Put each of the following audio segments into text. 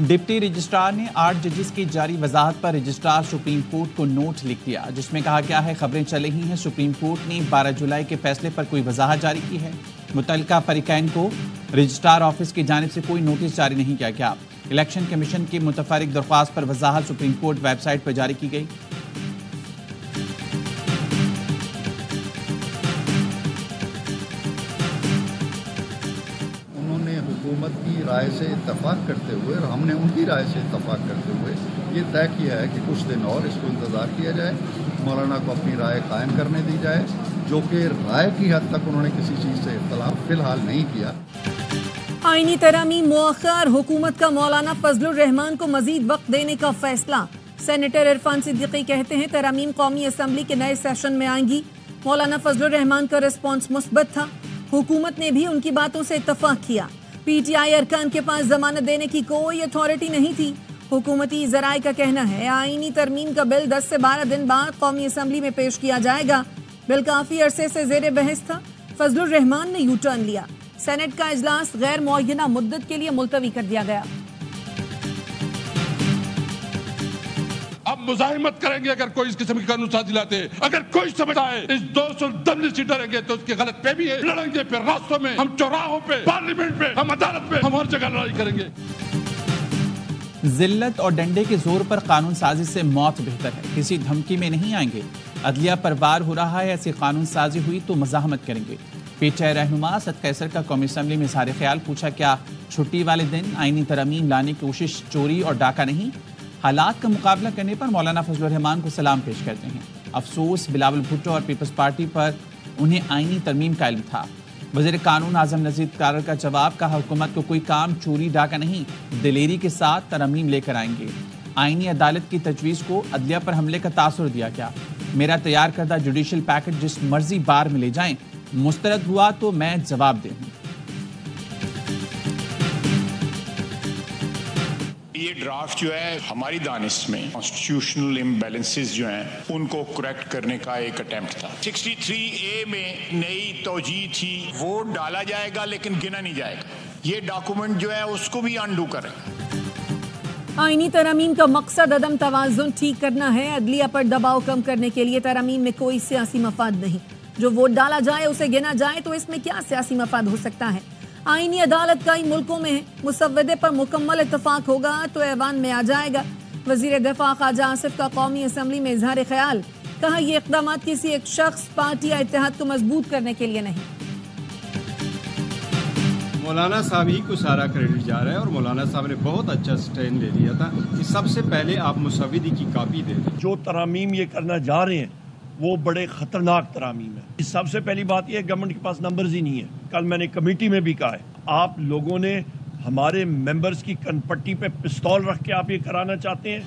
Deputy registrar ने 8 जजेस की जारी वजाहत पर रजिस्ट्रार सुप्रीम कोर्ट को नोट लिख दिया, जिसमें कहा गया है खबरें चल रही हैं सुप्रीम कोर्ट ने 12 जुलाई के फैसले पर कोई वजाहत जारी की है। मुतल्लिका फरीकैन को रजिस्ट्रार ऑफिस की जानिब से कोई नोटिस जारी नहीं किया गया। इलेक्शन कमीशन की मुतफरिक दरख्वास्त पर वजाहत सुप्रीम कोर्ट वेबसाइट पर जारी की गई। हुकूमत की राय से इत्तफाक करते हुए और हमने उनकी राय से इत्तफाक करते हुए ये तय किया है कि कुछ दिन और इसको इंतज़ार किया जाए, मौलाना को अपनी राय कायम करने दी जाए, जो कि राय की हद तक उन्होंने किसी चीज़ से इख्तलाफ फिलहाल नहीं किया। आईनी तरामीम मुअख्खर, हुकूमत का मौलाना फजलुर रहमान को मजीद वक्त देने का फैसला। सेनेटर इरफान सिद्दीकी कहते हैं तरामीम कौमी असम्बली के नए सेशन में आएंगी। मौलाना फजलुर रहमान का रिस्पॉन्स मुस्बत था, हुकूमत ने भी उनकी बातों से इत्तफाक किया। पीटीआई अरकान के पास जमानत देने की कोई अथॉरिटी नहीं थी। हुकूमती ज़राए का कहना है आईनी तरमीम का बिल 10 से 12 दिन बाद कौमी असम्बली में पेश किया जाएगा। बिल काफी अरसे से जेर बहस था। फजलुर रहमान ने यू टर्न लिया। सेनेट का इजलास गैर मुअय्यना मुद्दत के लिए मुलतवी कर दिया गया। अब मुजाहिमत करेंगे अगर कोई इस किस्म की कानून साजी लाते हैं। अगर कोई समझता है इस 210 से डरेंगे तो उसकी गलत पे भी है। लड़ेंगे फिर रास्तों में, हम चौराहों पे, पार्लियामेंट में, हम अदालत में, हम हर जगह लड़ाई करेंगे। जिल्लत और डंडे के जोर पर कानून साजी से मौत बेहतर है, किसी धमकी में नहीं आएंगे। अदलिया पर वार हो रहा है, ऐसी कानून साजी हुई तो मज़ाहमत करेंगे। पीटीआई रहनुमा सद कैसर का कौमी असम्बली में इज़हार ख्याल, पूछा क्या छुट्टी वाले दिन आईनी तरमीम लाने की कोशिश चोरी और डाका नहीं? हालात का मुकाबला करने पर मौलाना फजलुर रहमान को सलाम पेश करते हैं। अफसोस बिलावल भुट्टो और पीपल्स पार्टी पर उन्हें आईनी तरमीम का इल्म था। वज़ीर कानून आज़म नज़ीर कारर का जवाब, कहा हुकूमत को कोई काम चोरी डाका नहीं, दिलेरी के साथ तरमीम लेकर आएंगे। आईनी अदालत की तजवीज़ को अदलिया पर हमले का तासुर दिया गया। मेरा तैयार करदा जुडिशल पैकेट जिस मर्जी बार में ले जाएं, मुस्तरद हुआ तो मैं जवाब दे दूं। ये ड्राफ्ट जो है हमारी दानिश में कॉन्स्टिट्यूशनल इम्बैलेंसेस जो हैं उनको करेक्ट करने का एक अटेम्प्ट था। 63A में नई तौजीह थी, वो डाला जाएगा लेकिन गिना नहीं जाएगा। ये डॉक्यूमेंट जो है उसको भी अनडू करेगा। आईनी तरामीम का मकसद अदम तवाज़ुन ठीक करना है। अदलिया पर दबाव कम करने के लिए तरामीम में कोई सियासी मफाद नहीं। जो वोट डाला जाए उसे गिना जाए तो इसमें क्या सियासी मफाद हो सकता है? आईनी अदालत कई मुल्कों में है, मुसव्वदे पर मुकम्मल इत्तफाक होगा तो ऐवान में आ जाएगा। वजीर दफा ख्वाजा आसिफ का कौमी असम्बली में इजहार ख्याल, कहा ये इक़दाम किसी एक शख्स, पार्टी या इत्तेहाद को मजबूत करने के लिए नहीं। मौलाना साहब ही को सारा क्रेडिट जा रहा है और मौलाना साहब ने बहुत अच्छा स्टैंड ले लिया था कि सबसे पहले आप मुसव्विदी की कॉपी दे दें। जो तरामीम ये करना जा रहे हैं वो बड़े खतरनाक तरामीम है। सबसे पहली बात यह गवर्नमेंट के पास नंबर्स ही नहीं है। कल मैंने कमेटी में भी कहा है, आप लोगों ने हमारे मेंबर्स की कनपट्टी पे पिस्तौल रख के आप ये कराना चाहते हैं।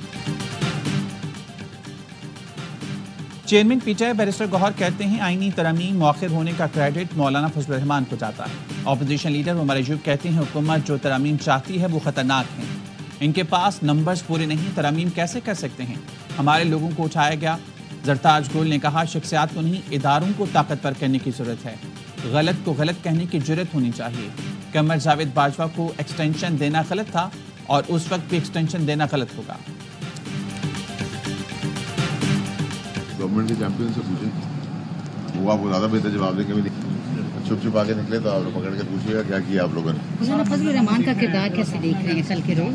चेयरमैन पीटीआई बैरिस्टर गौहर कहते हैं आईनी तरमीम मौखिर होने का क्रेडिट मौलाना फजलुर रहमान को जाता है। अपोजिशन लीडर उमर अयूब कहते हैं हुकूमत जो तरमीम चाहती है वो खतरनाक है, इनके पास नंबर्स पूरे नहीं, तरमीम कैसे कर सकते हैं? हमारे लोगों को उठाया गया। जरताज गोल ने कहा शख्सियात को नहीं, इदारों को ताकतवर करने की जरूरत है। गलत को गलत कहने की जुर्रत होनी चाहिए। कमर जावेद बाजवा को एक्सटेंशन देना गलत था और उस वक्त भी एक्सटेंशन देना गलत होगा। गवर्नमेंट के चैंपियन से पूछे, वो आपको ज़्यादा बेहतर जवाब देंगे। भी छुप छुपा के निकले तो आप लोग पकड़ के पूछिएगा क्या किया आप लोगों ने। फजलुर रहमान का किरदार कैसे देख रहे हैं कल के रोज?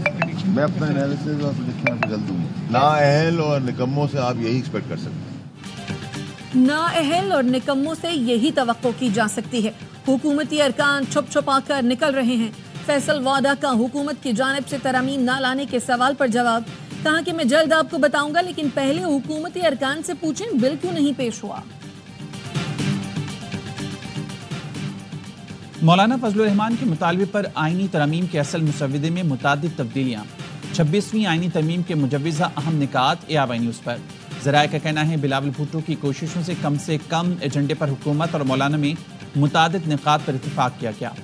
मैं अपना एनालिसिस और प्रेडिक्शन आपको जल्द दूंगा। नाअहल और निकम्मों से आप यही एक्सपेक्ट कर सकते हैं। नाअहल और निकम्मों से यही तवक्को की जा सकती है। हुकूमती अरकान छुप छुपा कर निकल रहे हैं। फैसल वादा का हुकूमत की जानिब से तरमीम न लाने के सवाल पर जवाब, कहा कि मैं जल्द आपको बताऊंगा, लेकिन पहले हुकूमती अरकान से पूछें बिल क्यों नहीं पेश हुआ। मौलाना फजलुर रहमान के मुतालबे पर आईनी तरमीम के असल मुसव्वदे में मुतादिद तब्दीलियाँ। 26वीं आईनी तरमीम के मुजव्विज़ा अहम निकात ARY न्यूज़ पर। ज़राए का कहना है बिलावल भुट्टो की कोशिशों से कम एजेंडे पर हुकूमत और मौलाना में मुतादिद निकात पर इत्तफाक किया गया।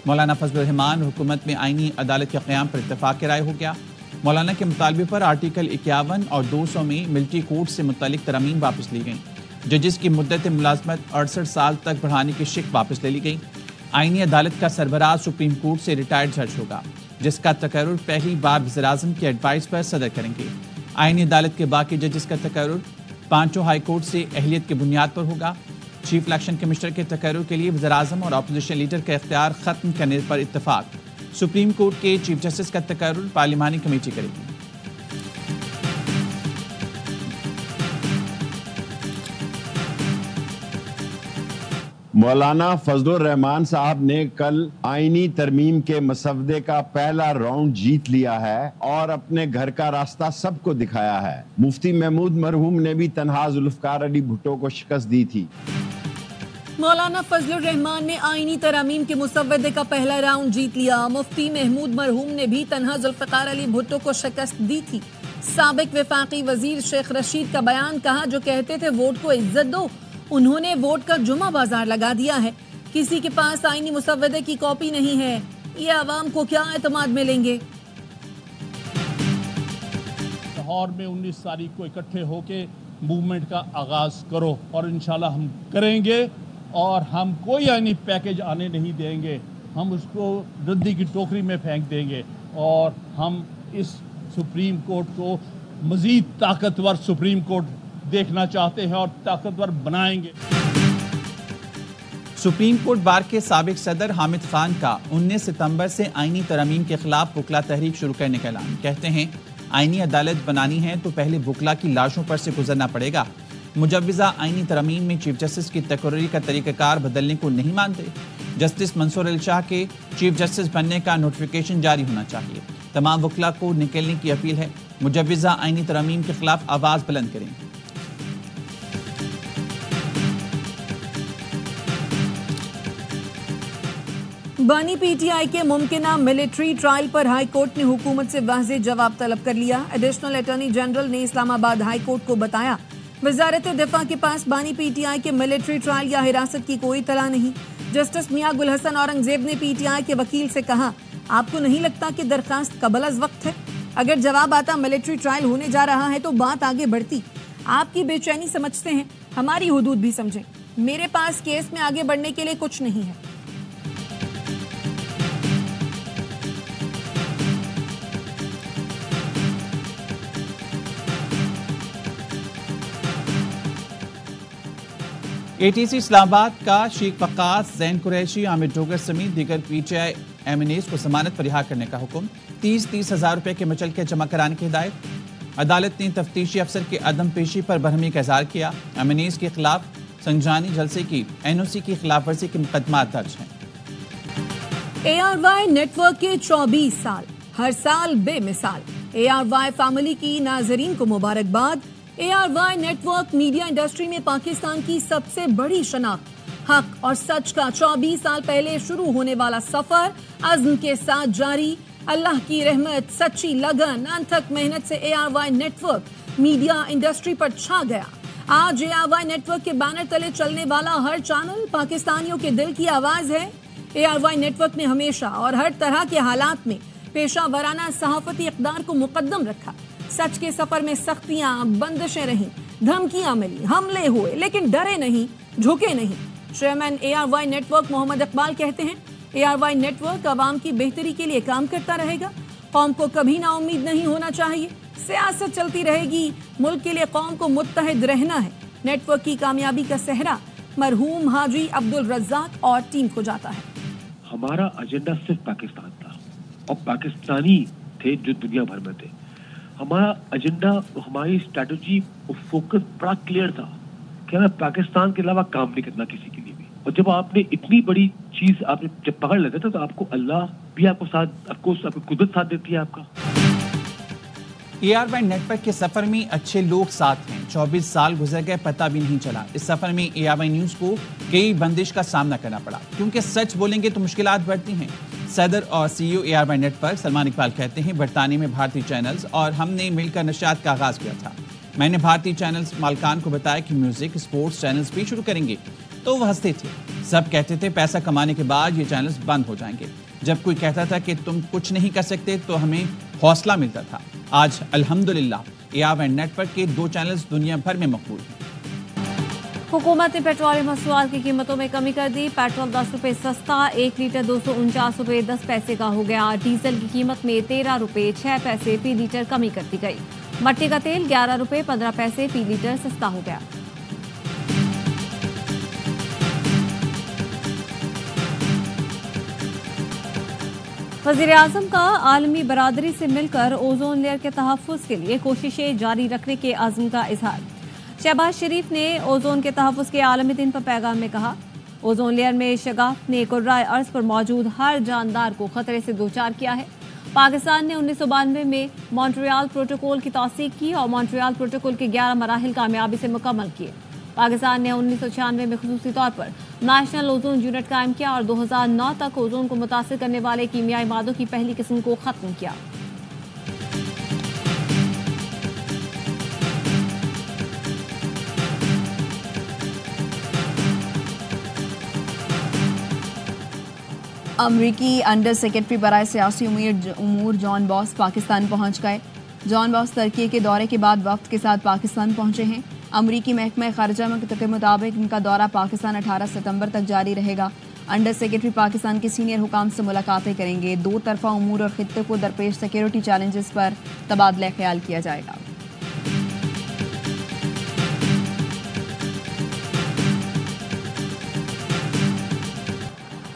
मौलाना फजलुर रहमान हुकूमत में आईनी अदालत के क़याम पर इत्तफाक की राय हो गया। मौलाना के मुतालबे पर आर्टिकल 51 और 200 में मिलिट्री कोड से मुतल्लिक तरमीम वापस ली गई। जजिस की मुद्दत मुलाजमत 68 साल तक बढ़ाने की शिक वापस ले ली गई। आईनी अदालत का सरबराह सुप्रीम कोर्ट से रिटायर्ड जज होगा। جس کا تقرر پہلی بار وزیراعظم کی ایڈوائس پر صدر کریں گے۔ آئینی عدالت کے باقی ججز کا تقرر 5 ہائی کورٹ سے اہلیت کی بنیاد پر ہوگا۔ چیف الیکشن کمشنر کے تقرر کے لیے وزیراعظم اور اپوزیشن لیڈر کا اختیار ختم کرنے پر اتفاق۔ سپریم کورٹ کے چیف جسٹس کا تقرر پارلیمانی کمیٹی کرے گی۔ مولانا فضل الرحمان صاحب نے کل آئینی ترمیم کے مسودے کا پہلا راؤنڈ جیت لیا ہے اور اپنے گھر کا راستہ سب کو دکھایا ہے۔ مفتی محمود مرحوم نے بھی تنہا ذوالفقار علی بھٹو کو شکست دی تھی۔ مولانا فضل الرحمان نے آئینی ترامیم کے مسودے کا پہلا راؤنڈ جیت لیا۔ مفتی محمود مرحوم نے بھی تنہا ذوالفقار علی بھٹو کو شکست دی تھی۔ سابق وفاقی وزیر شیخ رشید کا بیان کہا، جو کہتے تھے ووٹ کو عزت دو، انہوں نے ووٹ کا جمعہ بازار لگا دیا ہے۔ کسی کے پاس آئینی مسودے کی کاپی نہیں ہے، یہ عوام کو کیا اعتماد میں لیں گے؟ لاہور میں 19 تاریخ کو اکٹھے ہو کے موومنٹ کا آغاز کرو، اور انشاءاللہ ہم کریں گے، اور ہم کوئی آئینی پیکج آنے نہیں دیں گے، ہم اس کو ردی کی ٹوکری میں پھینک دیں گے، اور ہم اس سپریم کورٹ کو مزید طاقتور سپریم کورٹ دیکھنا چاہتے ہیں اور طاقتور بنائیں گے۔ سپریم کورٹ بار کے سابق صدر حامد خان کا 19 ستمبر سے آئینی ترامیم کے خلاف وکلا تحریک شروع کرنے کا اعلان۔ کہتے ہیں آئینی عدالت بنانی ہے تو پہلے وکلا کی لاشوں پر سے گزرنا پڑے گا۔ مجوزہ آئینی ترامیم میں چیف جسٹس کی تقرری کا طریقہ کار بدلنے کو نہیں مانتے۔ جسٹس منصور الشاہ کے چیف جسٹس بننے کا نوٹیفیکیشن جاری ہونا چاہیے۔ تمام وکلا کو نکلنے کی اپیل ہے۔ مجوزہ آئینی ترامیم کے خلاف آواز بلند کریں۔ بانی پی ٹی آئی کے ممکنہ ملٹری ٹرائل پر ہائی کورٹ نے حکومت سے واضح جواب طلب کر لیا۔ ایڈیشنل اٹارنی جنرل نے اسلام آباد ہائی کورٹ کو بتایا، وزارت دفاع کے پاس بانی پی ٹی آئی کے ملٹری ٹرائل یا حراست کی کوئی اطلاع نہیں۔ جسٹس میاں گل حسن اورنگزیب نے پی ٹی آئی کے وکیل سے کہا، آپ کو نہیں لگتا کہ درخواست قبل از وقت ہے؟ اگر جواب آتا ملٹری ٹرائل ہونے جا رہا ہے تو بات آگے بڑھتی۔ آپ کی بے چینی سمجھتے ہیں، ہماری حدود بھی سمجھیں۔ میرے پاس کیس میں آگے بڑھنے کے لیے کچھ نہیں ہے۔ اے ٹی سی اسلام آباد کا شیخ وقاص، زین قریشی، عامر ڈوگر سمیت دیگر P T I M N As کو ضمانت پر رہا کرنے کا حکم۔ 30 ہزار روپے کے مچلکے جمع کرانے کی ہدایت۔ عدالت نے تفتیشی افسر کی عدم پیشی پر برہمی کا اظہار کیا۔ ایم این ایز کے خلاف سنجانی جلسے کی این او سی کی خلاف ورزی کے مقدمات درج ہیں۔ A R Y network کے 24 سال، ہر سال بے مثال۔ اے آر وائی فیملی کی ناظرین کو مبارکباد۔ A R Y network media industry میں پاکستان کی سب سے بڑی شناخت، حق اور سچ کا 24 سال پہلے شروع ہونے والا سفر عزم کے ساتھ جاری۔ اللہ کی رحمت، سچی لگن، انتھک محنت سے A R Y network media industry پر چھا گیا۔ آج A R Y network کے بینر تلے چلنے والا ہر چینل پاکستانیوں کے دل کی آواز ہے۔ اے آر وائی نیٹ ورک نے ہمیشہ اور ہر طرح کے حالات میں پیشہ ورانہ صحافتی اقدار کو مقدم رکھا۔ سچ کے سفر میں سختیاں، بندشیں رہیں، دھمکیاں ملی، حملے ہوئے، لیکن ڈرے نہیں، جھکے نہیں۔ Chairman A R Y network Muhammad Iqbal کہتے ہیں، A R Y network عوام کی بہتری کے لیے کام کرتا رہے گا۔ قوم کو کبھی نا امید نہیں ہونا چاہیے۔ سیاست چلتی رہے گی، ملک کے لیے قوم کو متحد رہنا ہے۔ نیٹ ورک کی کامیابی کا سہرا مرحوم حاجی عبدالرزاق اور ٹیم کو جاتا ہے۔ ہمارا ایجنڈا صرف پاکستان تھا اور پاکستانی تھے جو دنیا بھر میں تھے۔ ہمارا ایجنڈا، ہماری اسٹریٹجی اور فوکس بڑا کلیئر تھا کہ ہمیں پاکستان کے علاوہ کام نہیں کرنا کسی کے لیے بھی۔ اور جب آپ نے اتنی بڑی چیز آپ نے جب پکڑ لیتے تھے تو آپ کو اللہ بھی آپ کو ساتھ، آپ کو قدرت ساتھ دیتی ہے آپ کا۔ اے آر وائی نیٹ ورک کے سفر میں اچھے لوگ ساتھ ہیں۔ 24 سال گزر گئے، پتہ بھی نہیں چلا۔ اس سفر میں اے آر وائی نیوز کو کئی بندش کا سامنا کرنا پڑا، کیونکہ سچ بولیں گے تو مشکلات بڑھتی ہیں۔ صدر اور C E O A R Y network Salman Iqbal کہتے ہیں، برطانیہ میں بھارتی چینلز اور ہم نے مل کر نشریات کا آغاز کیا تھا۔ میں نے بھارتی چینلز مالکان کو بتایا کہ میوزک، اسپورٹس چینلز بھی شروع کریں گے، تو وہ ہنستے تھے۔ سب کہتے تھے پیسہ کمانے کے بعد یہ چینلز بند ہو جائیں گے۔ جب کوئی کہتا تھا کہ تم کچھ نہیں کر سکتے تو ہمیں حوصلہ ملتا تھا۔ آج الحمدللہ اے آر وائی نیٹ ورک کے 2 چینلز دنیا بھر میں مقبول ہیں۔ हुकूमत ने पेट्रोलियम मसनूआत की कीमतों में कमी कर दी। पेट्रोल 10 रुपये सस्ता 1 लीटर 249 रुपये 10 पैसे का हो गया। डीजल की कीमत में 13 रुपये 6 पैसे फी लीटर कमी कर दी गई। मट्टी का तेल 11 रुपये 15 पैसे फी लीटर सस्ता हो गया। वज़ीर-ए-आज़म का आलमी बरादरी से मिलकर ओजोन लेयर के तहफ़्फ़ुज़ के लिए कोशिशें जारी रखने के अज़्म का इज़हार। शहबाज शरीफ ने ओजोन के तहफ़्फ़ुज़ के आलमी दिन पर पैगाम में कहा, ओजोन लेयर में शगाफ ने कुर्राए अर्ज़ पर मौजूद हर जानदार को खतरे से दोचार किया है। पाकिस्तान ने 1992 में मॉन्ट्रियल प्रोटोकॉल की तौसीक़ की और मॉन्ट्रियल प्रोटोकॉल के 11 मराहिल कामयाबी से मुकम्मल किए। पाकिस्तान ने 1996 में ख़ुसूसी तौर पर नेशनल ओजोन यूनिट कायम किया और 2009 तक ओजोन को मुतासिर करने वाले कीमियाई मादों की पहली किस्म को ख़त्म किया। अमरीकी अंडर सेक्रेटरी बराए सियासी उमूर जॉन बॉस पाकिस्तान पहुंच गए। जॉन बॉस तुर्की के दौरे के बाद वफ्द के साथ पाकिस्तान पहुंचे हैं। अमरीकी महकमा खारजा के मुताबिक इनका दौरा पाकिस्तान 18 सितंबर तक जारी रहेगा। अंडर सेक्रेटरी पाकिस्तान के सीनियर हुकाम से मुलाकातें करेंगे। दो तरफा उमूर और खित्ते को दरपेश सिक्योरिटी चैलेंजेस पर तबादला ख्याल किया जाएगा।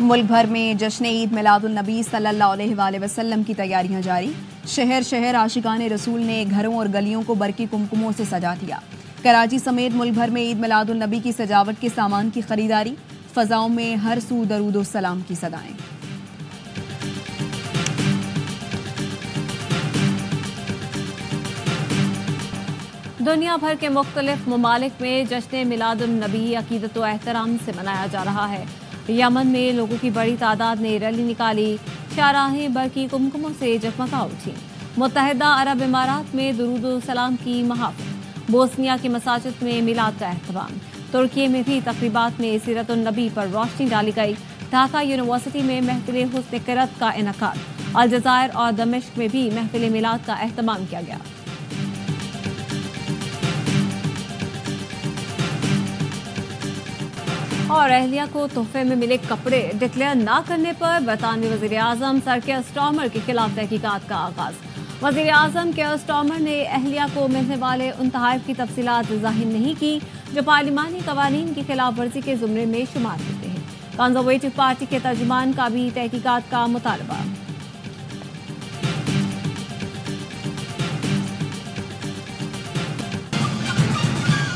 मुल्क भर में जश्न ईद मिलादुन नबी सल्लल्लाहु अलैहि वसल्लम की तैयारियां जारी। शहर शहर आशिकाने रसूल ने घरों और गलियों को बरकी कुमकुमों से सजा दिया। कराची समेत मुल्क भर में ईद मिलादुन नबी की सजावट के सामान की खरीदारी। फ़ज़ाओं में हर सू दरूद व सलाम की सदाएं। दुनिया भर के मुख्तलिफ ममालिक में जश्न मिलादुन नबी अकीदत व एहतराम से मनाया जा रहा है। यमन में लोगों की बड़ी तादाद ने रैली निकाली। शाहराहें बरकी कुमकुमों से जगमगा उठी। मुत्तहिदा अरब इमारात में दुरूद व सलाम की महाफ़िल। बोस्निया की मसाजिद में मिलाद का एहतमाम। तुर्की में भी तक़रीबात में सीरतुन नबी पर रोशनी डाली गई। ढाका यूनिवर्सिटी में महफिल हुस्न क़िरात का इनकाद। अलजज़ायर और दमिश्क में भी महफिल मिलाद का एहतमाम किया गया। और अहलिया को तोहफे में मिले कपड़े डिक्लेयर न करने पर बरतानवी वज़ीर-ए-आज़म सर केयर स्टार्मर के खिलाफ तहकीकात का आगाज़। वज़ीर-ए-आज़म केयर स्टार्मर ने अहलिया को मिलने वाले उन तोहफ़ की तफसीलात ज़ाहिर नहीं की जो पार्लिमानी क़वानीन की खिलाफ वर्जी के ज़ुमरे में शुमार होते हैं। कंज़र्वेटिव पार्टी के तर्जुमान का भी तहकीकात का मुतालबा।